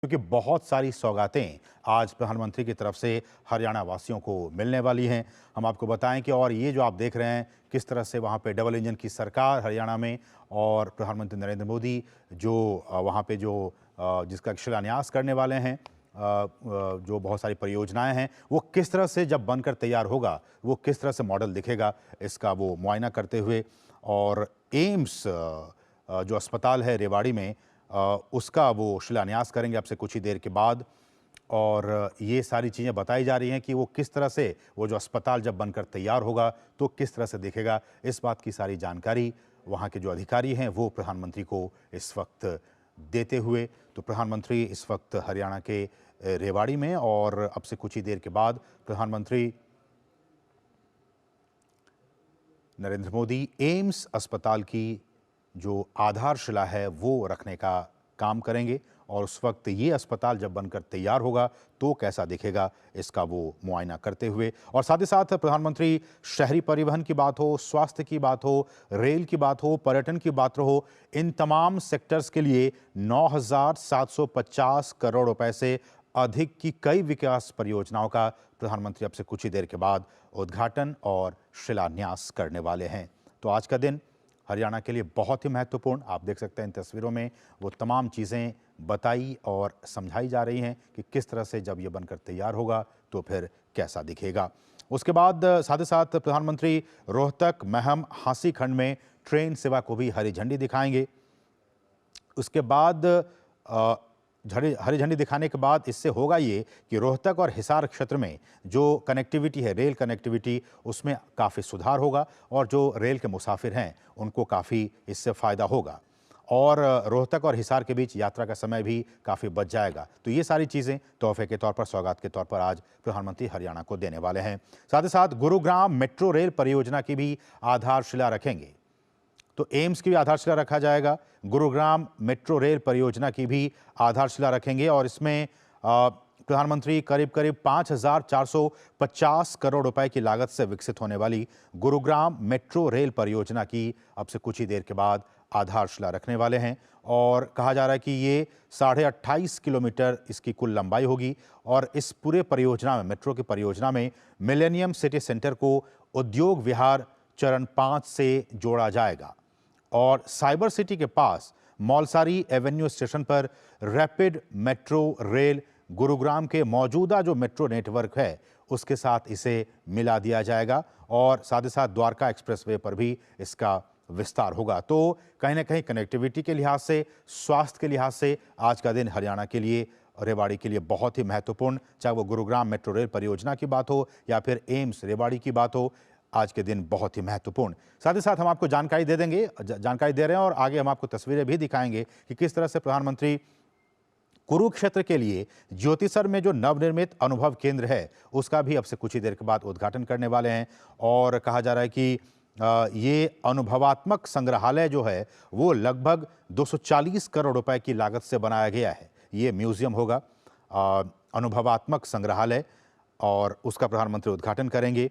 क्योंकि बहुत सारी सौगातें आज प्रधानमंत्री की तरफ से हरियाणा वासियों को मिलने वाली हैं। हम आपको बताएं कि और ये जो आप देख रहे हैं किस तरह से वहाँ पे डबल इंजन की सरकार हरियाणा में और प्रधानमंत्री नरेंद्र मोदी जो वहाँ पे जो जिसका शिलान्यास करने वाले हैं, जो बहुत सारी परियोजनाएं हैं वो किस तरह से जब बनकर तैयार होगा, वो किस तरह से मॉडल दिखेगा, इसका वो मुआयना करते हुए और एम्स जो अस्पताल है रेवाड़ी में उसका वो शिलान्यास करेंगे अब से कुछ ही देर के बाद। और ये सारी चीज़ें बताई जा रही हैं कि वो किस तरह से वो जो अस्पताल जब बनकर तैयार होगा तो किस तरह से दिखेगा, इस बात की सारी जानकारी वहाँ के जो अधिकारी हैं वो प्रधानमंत्री को इस वक्त देते हुए। तो प्रधानमंत्री इस वक्त हरियाणा के रेवाड़ी में और अब से कुछ ही देर के बाद प्रधानमंत्री नरेंद्र मोदी एम्स अस्पताल की जो आधारशिला है वो रखने का काम करेंगे और उस वक्त ये अस्पताल जब बनकर तैयार होगा तो कैसा दिखेगा इसका वो मुआयना करते हुए। और साथ ही साथ प्रधानमंत्री शहरी परिवहन की बात हो, स्वास्थ्य की बात हो, रेल की बात हो, पर्यटन की बात हो, इन तमाम सेक्टर्स के लिए 9,750 करोड़ रुपए से अधिक की कई विकास परियोजनाओं का प्रधानमंत्री अब से कुछ ही देर के बाद उद्घाटन और शिलान्यास करने वाले हैं। तो आज का दिन हरियाणा के लिए बहुत ही महत्वपूर्ण, आप देख सकते हैं इन तस्वीरों में वो तमाम चीज़ें बताई और समझाई जा रही हैं कि किस तरह से जब ये बनकर तैयार होगा तो फिर कैसा दिखेगा। उसके बाद साथ ही साथ प्रधानमंत्री रोहतक, महम, हांसी खंड में ट्रेन सेवा को भी हरी झंडी दिखाएंगे। उसके बाद हरी झंडी दिखाने के बाद इससे होगा ये कि रोहतक और हिसार क्षेत्र में जो कनेक्टिविटी है, रेल कनेक्टिविटी, उसमें काफ़ी सुधार होगा और जो रेल के मुसाफिर हैं उनको काफ़ी इससे फ़ायदा होगा और रोहतक और हिसार के बीच यात्रा का समय भी काफ़ी बच जाएगा। तो ये सारी चीज़ें तोहफे के तौर पर, सौगात के तौर पर आज प्रधानमंत्री हरियाणा को देने वाले हैं। साथ ही साथ गुरुग्राम मेट्रो रेल परियोजना की भी आधारशिला रखेंगे। तो एम्स की भी आधारशिला रखा जाएगा, गुरुग्राम मेट्रो रेल परियोजना की भी आधारशिला रखेंगे और इसमें प्रधानमंत्री करीब 5,450 करोड़ रुपए की लागत से विकसित होने वाली गुरुग्राम मेट्रो रेल परियोजना की अब से कुछ ही देर के बाद आधारशिला रखने वाले हैं और कहा जा रहा है कि ये 28.5 किलोमीटर इसकी कुल लंबाई होगी और इस पूरे परियोजना में, मेट्रो की परियोजना में मिलेनियम सिटी सेंटर को उद्योग विहार चरण 5 से जोड़ा जाएगा और साइबर सिटी के पास मौलसारी एवेन्यू स्टेशन पर रैपिड मेट्रो रेल गुरुग्राम के मौजूदा जो मेट्रो नेटवर्क है उसके साथ इसे मिला दिया जाएगा और साथ ही साथ द्वारका एक्सप्रेसवे पर भी इसका विस्तार होगा। तो कहीं ना कहीं कनेक्टिविटी के लिहाज से, स्वास्थ्य के लिहाज से आज का दिन हरियाणा के लिए, रेवाड़ी के लिए बहुत ही महत्वपूर्ण, चाहे वो गुरुग्राम मेट्रो रेल परियोजना की बात हो या फिर एम्स रेवाड़ी की बात हो, आज के दिन बहुत ही महत्वपूर्ण। साथ ही साथ हम आपको जानकारी दे देंगे, जानकारी दे रहे हैं और आगे हम आपको तस्वीरें भी दिखाएंगे कि किस तरह से प्रधानमंत्री कुरुक्षेत्र के लिए ज्योतिसर में जो नवनिर्मित अनुभव केंद्र है उसका भी अब से कुछ ही देर के बाद उद्घाटन करने वाले हैं और कहा जा रहा है कि ये अनुभवात्मक संग्रहालय जो है वो लगभग 240 करोड़ रुपए की लागत से बनाया गया है। ये म्यूजियम होगा, अनुभवात्मक संग्रहालय, और उसका प्रधानमंत्री उद्घाटन करेंगे।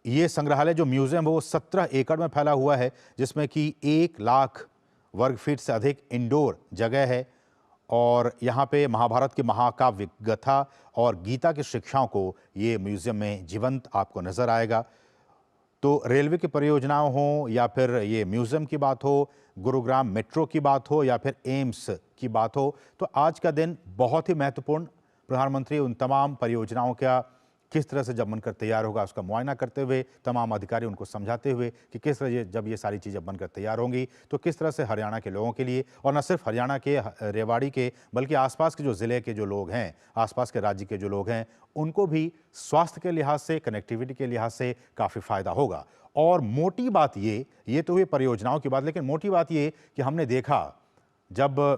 ये संग्रहालय जो म्यूजियम है वो 17 एकड़ में फैला हुआ है जिसमें कि 1 लाख वर्ग फीट से अधिक इंडोर जगह है और यहाँ पे महाभारत की महाकाव्य गाथा और गीता की शिक्षाओं को ये म्यूजियम में जीवंत आपको नजर आएगा। तो रेलवे की परियोजनाओं हो या फिर ये म्यूजियम की बात हो, गुरुग्राम मेट्रो की बात हो या फिर एम्स की बात हो, तो आज का दिन बहुत ही महत्वपूर्ण। प्रधानमंत्री उन तमाम परियोजनाओं का किस तरह से जब बनकर तैयार होगा उसका मुआयना करते हुए, तमाम अधिकारी उनको समझाते हुए कि किस तरह जब ये सारी चीज़ें बनकर तैयार होंगी तो किस तरह से हरियाणा के लोगों के लिए, और न सिर्फ हरियाणा के, रेवाड़ी के, बल्कि आसपास के जो ज़िले के जो लोग हैं, आसपास के राज्य के जो लोग हैं, उनको भी स्वास्थ्य के लिहाज से, कनेक्टिविटी के लिहाज से काफ़ी फ़ायदा होगा। और मोटी बात ये तो हुई परियोजनाओं की बात, लेकिन मोटी बात ये कि हमने देखा जब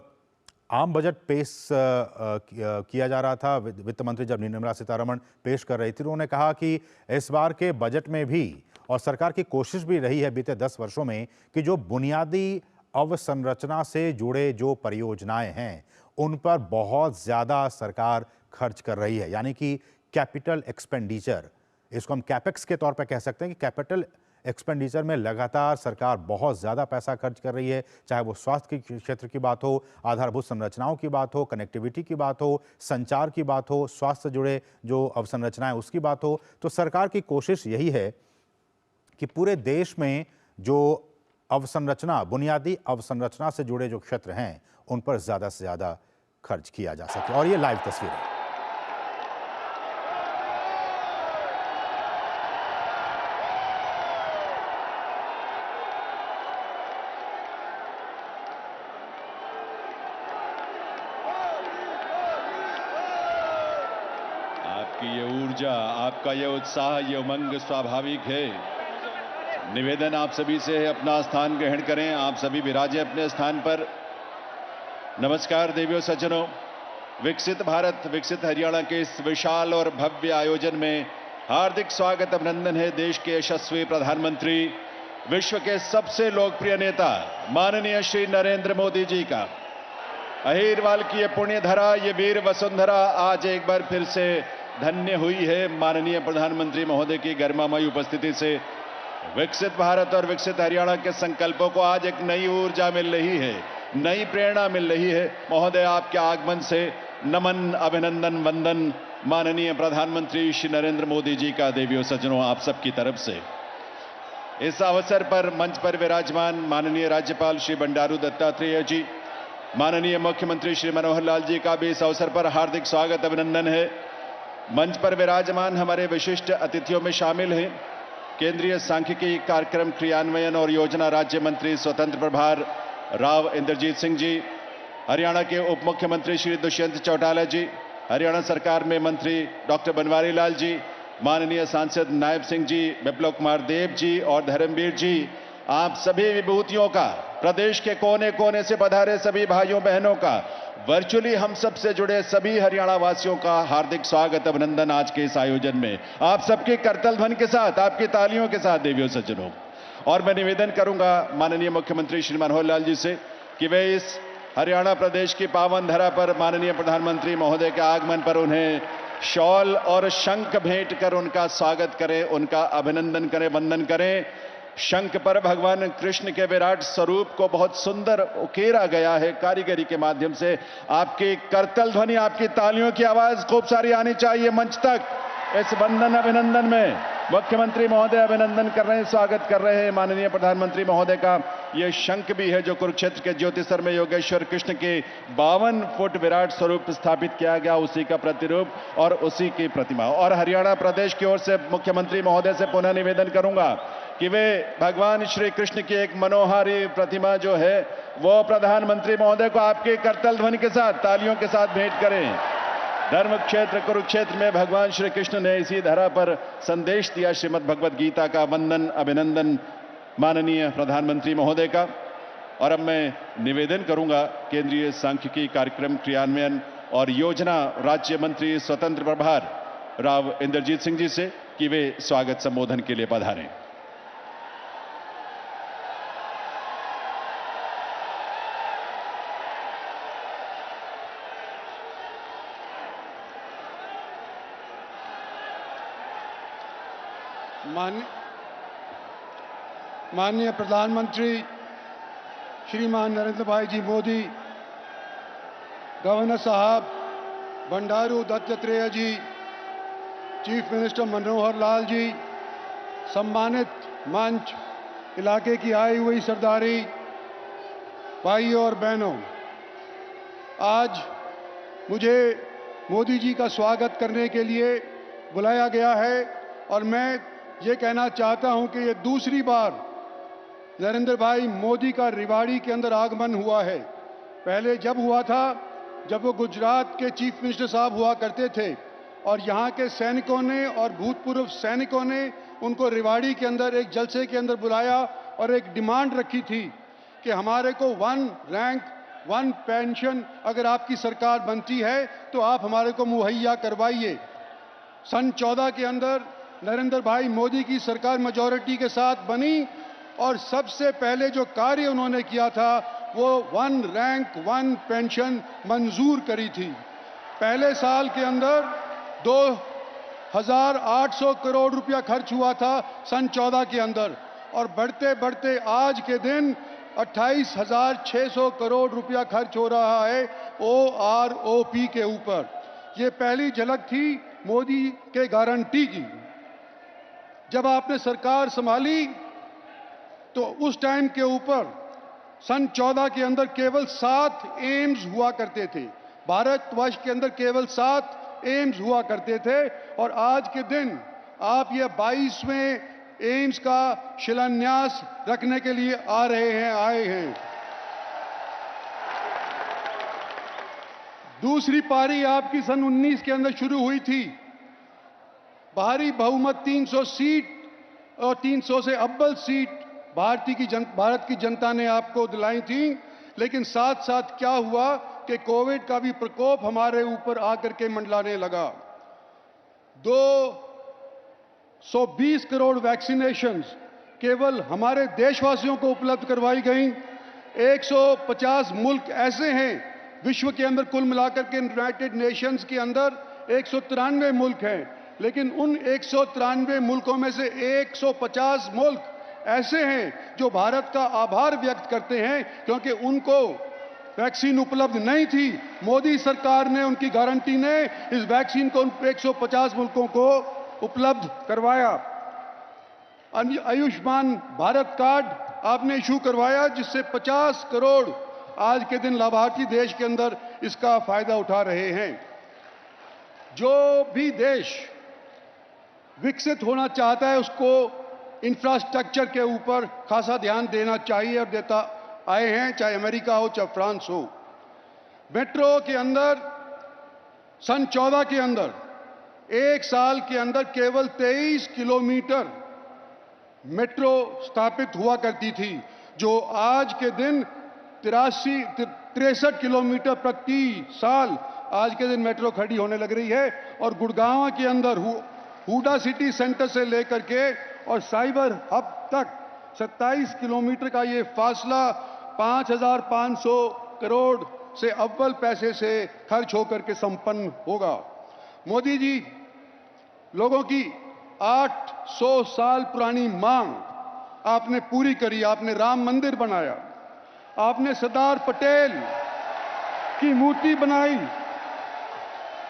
आम बजट पेश किया जा रहा था, वित्त मंत्री जब निर्मला सीतारमण पेश कर रही थी, उन्होंने कहा कि इस बार के बजट में भी, और सरकार की कोशिश भी रही है बीते 10 वर्षों में, कि जो बुनियादी अवसंरचना से जुड़े जो परियोजनाएं हैं उन पर बहुत ज़्यादा सरकार खर्च कर रही है, यानी कि कैपिटल एक्सपेंडिचर, इसको हम कैपेक्स के तौर पर कह सकते हैं कि कैपिटल एक्सपेंडिचर में लगातार सरकार बहुत ज़्यादा पैसा खर्च कर रही है, चाहे वो स्वास्थ्य के क्षेत्र की बात हो, आधारभूत संरचनाओं की बात हो, कनेक्टिविटी की बात हो, संचार की बात हो, स्वास्थ्य से जुड़े जो अवसंरचनाएं उसकी बात हो। तो सरकार की कोशिश यही है कि पूरे देश में जो अवसंरचना, बुनियादी अवसंरचना से जुड़े जो क्षेत्र हैं, उन पर ज़्यादा से ज़्यादा खर्च किया जा सके। और ये लाइव तस्वीर है। आपकी ये ऊर्जा, आपका ये उत्साह, ये उमंग स्वाभाविक है। निवेदन आप सभी से है, अपना स्थान ग्रहण करें। आप सभी विराजे अपने स्थान पर। नमस्कार देवियों सज्जनों। विकसित भारत, विकसित हरियाणा के इस विशाल और भव्य आयोजन में हार्दिक स्वागत, अभिनंदन है देश के यशस्वी प्रधानमंत्री, विश्व के सबसे लोकप्रिय नेता माननीय श्री नरेंद्र मोदी जी का। अहिरवाल की ये पुण्य धरा, ये वीर वसुंधरा आज एक बार फिर से धन्य हुई है माननीय प्रधानमंत्री महोदय की गरिमामयी उपस्थिति से। विकसित भारत और विकसित हरियाणा के संकल्पों को आज एक नई ऊर्जा मिल रही है, नई प्रेरणा मिल रही है। महोदय, आपके आगमन से नमन, अभिनंदन, वंदन माननीय प्रधानमंत्री श्री नरेंद्र मोदी जी का देवियों सज्जनों आप सबकी तरफ से। इस अवसर पर मंच पर विराजमान माननीय राज्यपाल श्री बंडारू दत्तात्रेय जी, माननीय मुख्यमंत्री श्री मनोहर लाल जी का भी इस अवसर पर हार्दिक स्वागत, अभिनंदन है। मंच पर विराजमान हमारे विशिष्ट अतिथियों में शामिल हैं केंद्रीय सांख्यिकी कार्यक्रम क्रियान्वयन और योजना राज्य मंत्री स्वतंत्र प्रभार राव इंद्रजीत सिंह जी, हरियाणा के उप मुख्यमंत्री श्री दुष्यंत चौटाला जी, हरियाणा सरकार में मंत्री डॉक्टर बनवारी लाल जी, माननीय सांसद नायब सिंह जी, विप्लव कुमार देव जी और धर्मवीर जी, आप सभी विभूतियों का, प्रदेश के कोने कोने से पधारे सभी भाइयों बहनों का, वर्चुअली हम सब से जुड़े सभी हरियाणा वासियों का हार्दिक स्वागत, अभिनंदन आज के इस आयोजन में। आप सबके करतल ध्वनि के साथ, आपकी तालियों के साथ देवियों सज्जनों। और मैं निवेदन करूंगा माननीय मुख्यमंत्री श्री मनोहर लाल जी से कि वे इस हरियाणा प्रदेश की पावन धरा पर माननीय प्रधानमंत्री महोदय के आगमन पर उन्हें शॉल और शंख भेंट कर उनका स्वागत करें, उनका अभिनंदन करें, वंदन करें। शंख पर भगवान कृष्ण के विराट स्वरूप को बहुत सुंदर उकेरा गया है कारीगरी के माध्यम से। आपकी करतल ध्वनि, आपकी तालियों की आवाज खूब सारी आनी चाहिए मंच तक। इस वंदन अभिनंदन में मुख्यमंत्री महोदय अभिनंदन कर रहे हैं, स्वागत कर रहे हैं माननीय प्रधानमंत्री महोदय का। यह शंख भी है जो कुरुक्षेत्र के ज्योतिसर में योगेश्वर कृष्ण के 52 फुट विराट स्वरूप स्थापित किया गया, उसी का प्रतिरूप और उसी की प्रतिमा। और हरियाणा प्रदेश की ओर से मुख्यमंत्री महोदय से पुनः निवेदन करूंगा कि वे भगवान श्री कृष्ण की एक मनोहारी प्रतिमा जो है वो प्रधानमंत्री महोदय को आपके करतल ध्वनि के साथ, तालियों के साथ भेंट करें। धर्म क्षेत्र कुरुक्षेत्र में भगवान श्री कृष्ण ने इसी धरा पर संदेश दिया श्रीमद् भगवद गीता का। वंदन, अभिनंदन माननीय प्रधानमंत्री महोदय का। और अब मैं निवेदन करूंगा केंद्रीय सांख्यिकी कार्यक्रम क्रियान्वयन और योजना राज्य मंत्री स्वतंत्र प्रभार राव इंद्रजीत सिंह जी से कि वे स्वागत संबोधन के लिए पधारें। माननीय प्रधानमंत्री श्रीमान नरेंद्र भाई जी मोदी, गवर्नर साहब बंडारू दत्तात्रेय जी, चीफ मिनिस्टर मनोहर लाल जी, सम्मानित मंच, इलाके की आई हुई सरदारी, भाइयों और बहनों, आज मुझे मोदी जी का स्वागत करने के लिए बुलाया गया है और मैं ये कहना चाहता हूं कि ये दूसरी बार नरेंद्र भाई मोदी का रेवाड़ी के अंदर आगमन हुआ है। पहले जब हुआ था, जब वो गुजरात के चीफ मिनिस्टर साहब हुआ करते थे और यहाँ के सैनिकों ने और भूतपूर्व सैनिकों ने उनको रेवाड़ी के अंदर एक जलसे के अंदर बुलाया और एक डिमांड रखी थी कि हमारे को 1 रैंक 1 पेंशन अगर आपकी सरकार बनती है तो आप हमारे को मुहैया करवाइए। सन 14 के अंदर नरेंद्र भाई मोदी की सरकार मेजॉरिटी के साथ बनी और सबसे पहले जो कार्य उन्होंने किया था वो 1 रैंक 1 पेंशन मंजूर करी थी। पहले साल के अंदर 2800 करोड़ रुपया खर्च हुआ था सन 14 के अंदर और बढ़ते बढ़ते आज के दिन 28,600 करोड़ रुपया खर्च हो रहा है OROP के ऊपर। ये पहली झलक थी मोदी के गारंटी की। जब आपने सरकार संभाली तो उस टाइम के ऊपर सन 14 के अंदर केवल 7 एम्स हुआ करते थे। भारतवर्ष के अंदर केवल 7 एम्स हुआ करते थे और आज के दिन आप ये 22वें एम्स का शिलान्यास रखने के लिए आए हैं। दूसरी पारी आपकी सन 19 के अंदर शुरू हुई थी। भारी बहुमत 300 सीट और 300 से अव्वल सीट भारत की जनता ने आपको दिलाई थी। लेकिन साथ साथ क्या हुआ कि कोविड का भी प्रकोप हमारे ऊपर आकर के मंडलाने लगा। 220 करोड़ वैक्सीनेशंस केवल हमारे देशवासियों को उपलब्ध करवाई गई। 150 मुल्क ऐसे हैं विश्व के अंदर, कुल मिलाकर के यूनाइटेड नेशंस के अंदर 193 मुल्क हैं, लेकिन उन 193 मुल्कों में से 150 मुल्क ऐसे हैं जो भारत का आभार व्यक्त करते हैं क्योंकि उनको वैक्सीन उपलब्ध नहीं थी। मोदी सरकार ने, उनकी गारंटी ने इस वैक्सीन को 150 मुल्कों को उपलब्ध करवाया। आयुष्मान भारत कार्ड आपने इशू करवाया जिससे 50 करोड़ आज के दिन लाभार्थी देश के अंदर इसका फायदा उठा रहे हैं। जो भी देश विकसित होना चाहता है उसको इंफ्रास्ट्रक्चर के ऊपर खासा ध्यान देना चाहिए और देता आए हैं, चाहे अमेरिका हो चाहे फ्रांस हो। मेट्रो के अंदर सन 14 के अंदर एक साल के अंदर केवल 23 किलोमीटर मेट्रो स्थापित हुआ करती थी, जो आज के दिन 63 किलोमीटर प्रति साल आज के दिन मेट्रो खड़ी होने लग रही है। और गुड़गांव के अंदर हुडा सिटी सेंटर से लेकर के और साइबर हब तक 27 किलोमीटर का ये फासला 5,500 करोड़ से अव्वल पैसे से खर्च होकर के संपन्न होगा। मोदी जी, लोगों की 800 साल पुरानी मांग आपने पूरी करी। आपने राम मंदिर बनाया, आपने सरदार पटेल की मूर्ति बनाई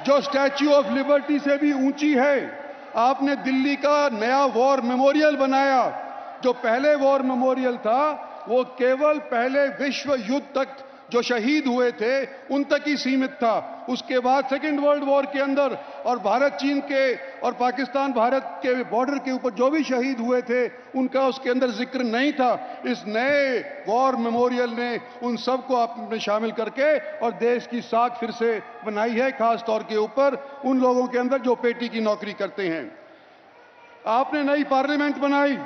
जो स्टैच्यू ऑफ लिबर्टी से भी ऊंची है। आपने दिल्ली का नया वॉर मेमोरियल बनाया। जो पहले वॉर मेमोरियल था वो केवल पहले विश्व युद्ध तक जो शहीद हुए थे उन तक ही सीमित था। उसके बाद सेकेंड वर्ल्ड वॉर के अंदर और भारत चीन के और पाकिस्तान भारत के बॉर्डर के ऊपर जो भी शहीद हुए थे उनका उसके अंदर जिक्र नहीं था। इस नए वॉर मेमोरियल ने उन सबको आपने शामिल करके और देश की साख फिर से बनाई है, खास तौर के ऊपर उन लोगों के अंदर जो पेटी की नौकरी करते हैं। आपने नई पार्लियामेंट बनाई,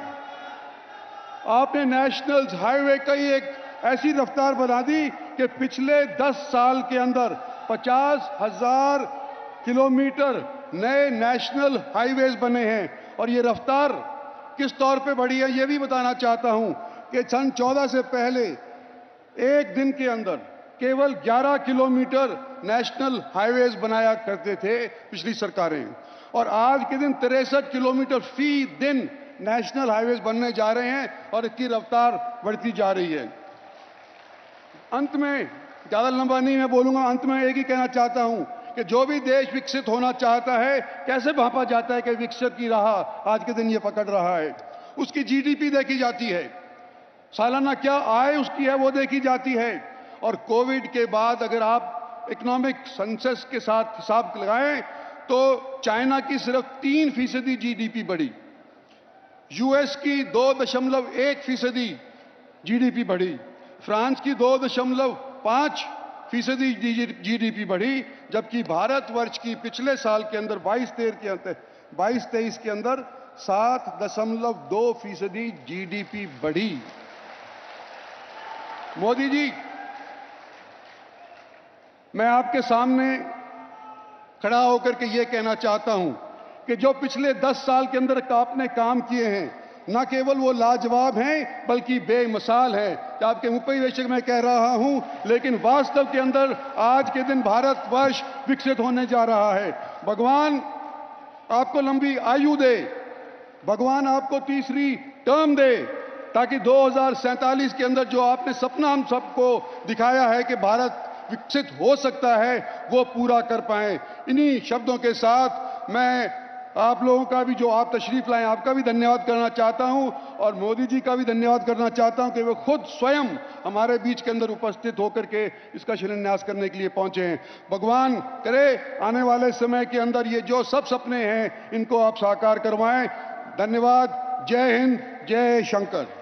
आपने नेशनल हाईवे का ही एक ऐसी रफ्तार बना दी कि पिछले 10 साल के अंदर 50,000 किलोमीटर नए नेशनल हाईवेज बने हैं। और ये रफ्तार किस तौर पे बढ़ी है ये भी बताना चाहता हूं कि सन 14 से पहले एक दिन के अंदर केवल 11 किलोमीटर नेशनल हाईवेज बनाया करते थे पिछली सरकारें, और आज के दिन 63 किलोमीटर फी दिन नेशनल हाईवेज बनने जा रहे हैं और इसकी रफ्तार बढ़ती जा रही है। अंत में, ज्यादा लंबा नहीं मैं बोलूंगा, अंत में एक ही कहना चाहता हूं कि जो भी देश विकसित होना चाहता है कैसे भांपा जाता है कि विकसित की राह आज के दिन ये पकड़ रहा है। उसकी जीडीपी देखी जाती है, सालाना क्या आय उसकी है वो देखी जाती है। और कोविड के बाद अगर आप इकोनॉमिक सेंसस के साथ हिसाब लगाएं तो चाइना की सिर्फ 3% जीडीपी बढ़ी, यूएस की 2.1% जीडीपी बढ़ी, फ्रांस की 2.5% जीडीपी बढ़ी, जबकि भारतवर्ष की पिछले साल के अंदर 22-23 के अंदर 7.2% जीडीपी बढ़ी। मोदी जी, मैं आपके सामने खड़ा होकर के ये कहना चाहता हूं कि जो पिछले 10 साल के अंदर आपने काम किए हैं न केवल वो लाजवाब हैं बल्कि बेमिसाल हैं। आपके उपनिवेशक मैं कह रहा हूं, लेकिन वास्तव के अंदर आज के दिन भारतवर्ष विकसित होने जा रहा है। भगवान आपको लंबी आयु दे, भगवान आपको तीसरी टर्म दे, ताकि 2047 के अंदर जो आपने सपना हम सबको दिखाया है कि भारत विकसित हो सकता है, वो पूरा कर पाएं। इन्हीं शब्दों के साथ मैं आप लोगों का भी, जो आप तशरीफ लाए, आपका भी धन्यवाद करना चाहता हूं और मोदी जी का भी धन्यवाद करना चाहता हूं कि वे खुद स्वयं हमारे बीच के अंदर उपस्थित होकर के इसका शिलान्यास करने के लिए पहुंचे हैं। भगवान करे आने वाले समय के अंदर ये जो सब सपने हैं इनको आप साकार करवाएं। धन्यवाद। जय हिंद, जय शंकर।